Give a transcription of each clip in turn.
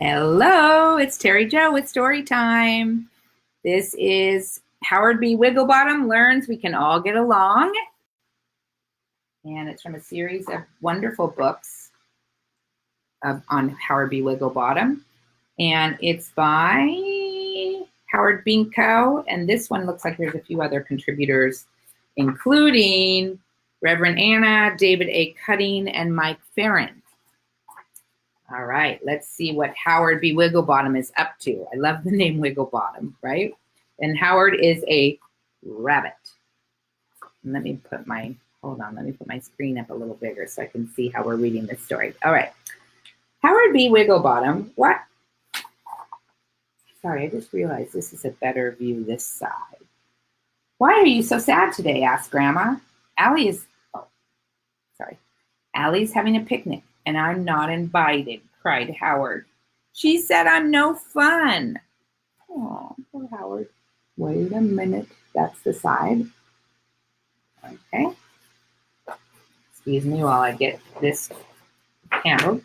Hello, it's Terry Jo with Storytime. This is Howard B. Wigglebottom Learns We Can All Get Along. And it's from a series of wonderful books on Howard B. Wigglebottom. And it's by Howard Binkow. And this one looks like there's a few other contributors, including Reverend Anna, David A. Cutting, and Mike Ferrin. All right, let's see what Howard B. Wigglebottom is up to. I love the name Wigglebottom, right? And Howard is a rabbit. And let me put my screen up a little bigger so I can see how we're reading this story. All right. Howard B. Wigglebottom, what? Sorry, I just realized this is a better view this side. Why are you so sad today? Asked Grandma. Allie's having a picnic. And I'm not invited, cried Howard. She said I'm no fun. Oh, poor Howard. Wait a minute. That's the side. Okay. Excuse me while I get this handled.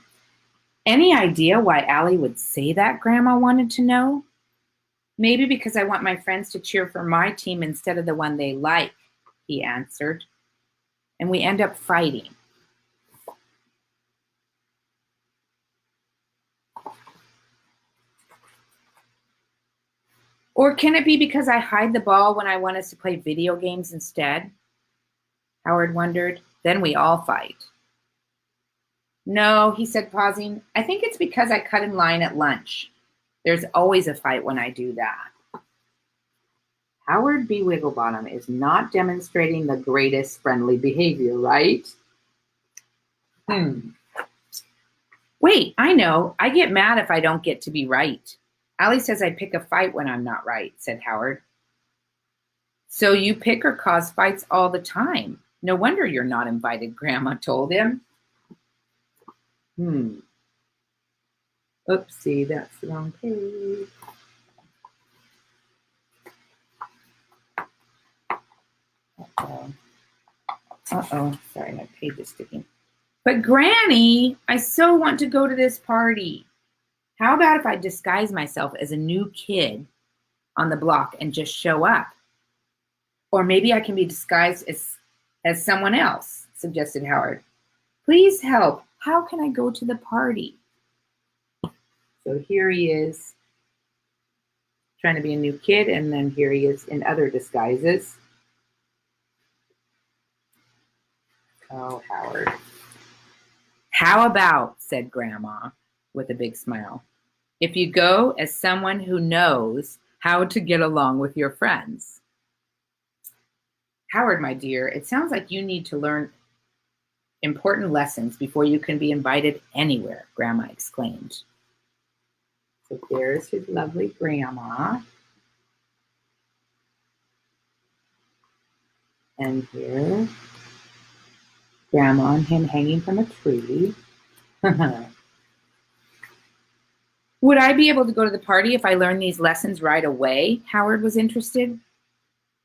Any idea why Allie would say that, Grandma wanted to know? Maybe because I want my friends to cheer for my team instead of the one they like, he answered. And we end up fighting. Or can it be because I hide the ball when I want us to play video games instead? Howard wondered. Then we all fight. No, he said, pausing. I think it's because I cut in line at lunch. There's always a fight when I do that. Howard B. Wigglebottom is not demonstrating the greatest friendly behavior, right? Wait, I know. I get mad if I don't get to be right. Allie says I pick a fight when I'm not right, said Howard. So you pick or cause fights all the time. No wonder you're not invited, Grandma told him. Oopsie, that's the wrong page. Uh-oh, sorry, my page is sticking. But Granny, I so want to go to this party. How about if I disguise myself as a new kid on the block and just show up? Or maybe I can be disguised as someone else, suggested Howard. Please help. How can I go to the party? So here he is trying to be a new kid, and then here he is in other disguises. Oh, Howard. How about, said Grandma with a big smile, if you go as someone who knows how to get along with your friends? Howard, my dear, it sounds like you need to learn important lessons before you can be invited anywhere, Grandma exclaimed. So there's his lovely Grandma. And here, Grandma and him hanging from a tree. Would I be able to go to the party if I learned these lessons right away? Howard was interested.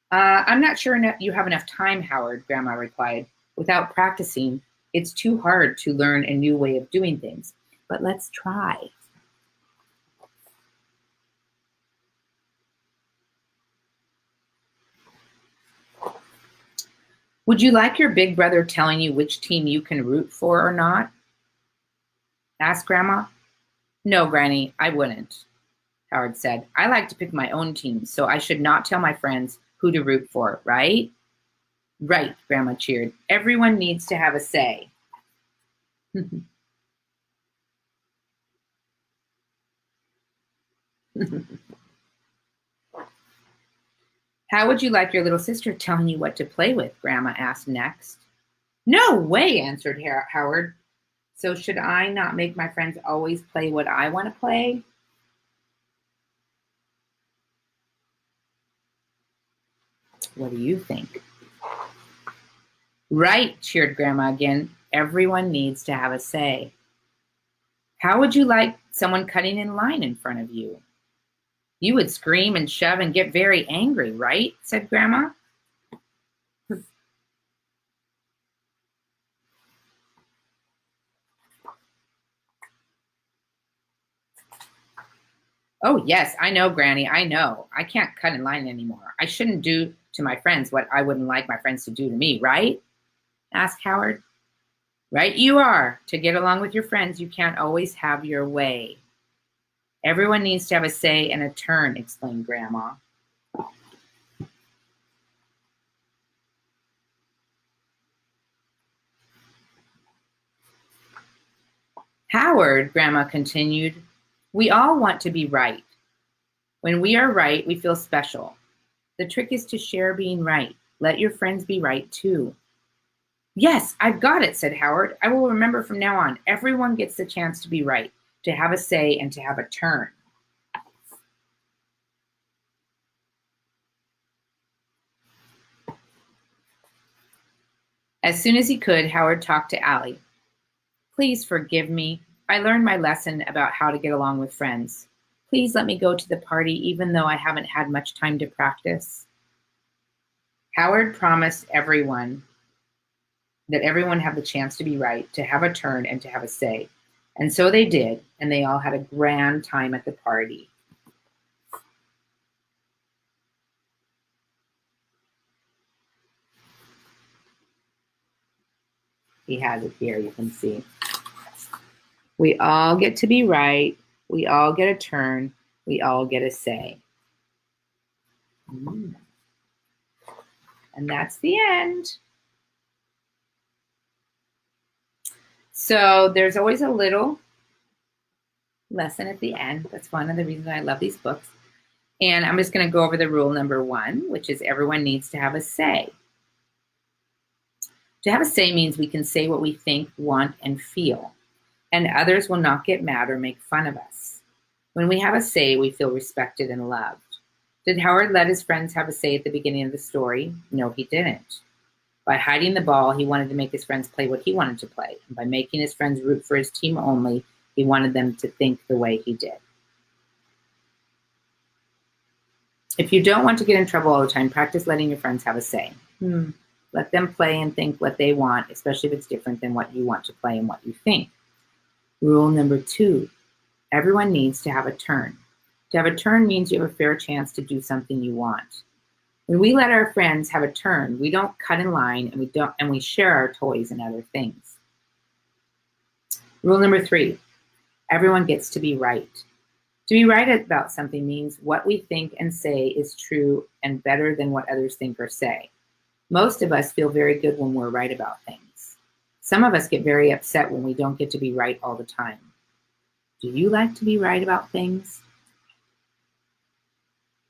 I'm not sure you have enough time, Howard, Grandma replied. Without practicing, it's too hard to learn a new way of doing things. But let's try. Would you like your big brother telling you which team you can root for or not? Asked Grandma. No, Granny, I wouldn't, Howard said. I like to pick my own team, so I should not tell my friends who to root for, right? Right, Grandma cheered. Everyone needs to have a say. How would you like your little sister telling you what to play with? Grandma asked next. No way, answered Howard. So should I not make my friends always play what I want to play? What do you think? Right, cheered Grandma again. Everyone needs to have a say. How would you like someone cutting in line in front of you? You would scream and shove and get very angry, right? Said Grandma. Oh, yes, I know, Granny, I know. I can't cut in line anymore. I shouldn't do to my friends what I wouldn't like my friends to do to me, right? Asked Howard. Right you are. To get along with your friends, you can't always have your way. Everyone needs to have a say and a turn, explained Grandma. Howard, Grandma continued, we all want to be right. When we are right, we feel special. The trick is to share being right. Let your friends be right too. Yes, I've got it, said Howard. I will remember from now on. Everyone gets the chance to be right, to have a say, and to have a turn. As soon as he could, Howard talked to Allie. Please forgive me. I learned my lesson about how to get along with friends. Please let me go to the party even though I haven't had much time to practice. Howard promised everyone that everyone have the chance to be right, to have a turn, and to have a say. And so they did, and they all had a grand time at the party. He has it here, you can see. We all get to be right. We all get a turn. We all get a say. And that's the end. So there's always a little lesson at the end. That's one of the reasons I love these books. And I'm just going to go over the rule number 1, which is everyone needs to have a say. To have a say means we can say what we think, want, and feel, and others will not get mad or make fun of us. When we have a say, we feel respected and loved. Did Howard let his friends have a say at the beginning of the story? No, he didn't. By hiding the ball, he wanted to make his friends play what he wanted to play. And by making his friends root for his team only, he wanted them to think the way he did. If you don't want to get in trouble all the time, practice letting your friends have a say. Let them play and think what they want, especially if it's different than what you want to play and what you think. Rule number 2, everyone needs to have a turn. To have a turn means you have a fair chance to do something you want. When we let our friends have a turn, we don't cut in line and we share our toys and other things. Rule number 3, everyone gets to be right. To be right about something means what we think and say is true and better than what others think or say. Most of us feel very good when we're right about things. Some of us get very upset when we don't get to be right all the time. Do you like to be right about things?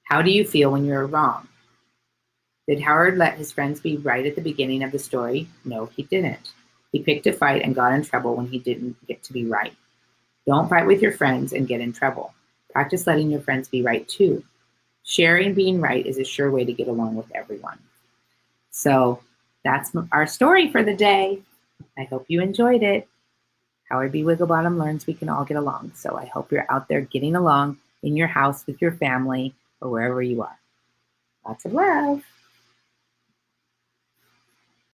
How do you feel when you're wrong? Did Howard let his friends be right at the beginning of the story? No, he didn't. He picked a fight and got in trouble when he didn't get to be right. Don't fight with your friends and get in trouble. Practice letting your friends be right too. Sharing being right is a sure way to get along with everyone. So that's our story for the day. I hope you enjoyed it. Howard B. Wigglebottom learns we can all get along. So I hope you're out there getting along in your house with your family or wherever you are. Lots of love.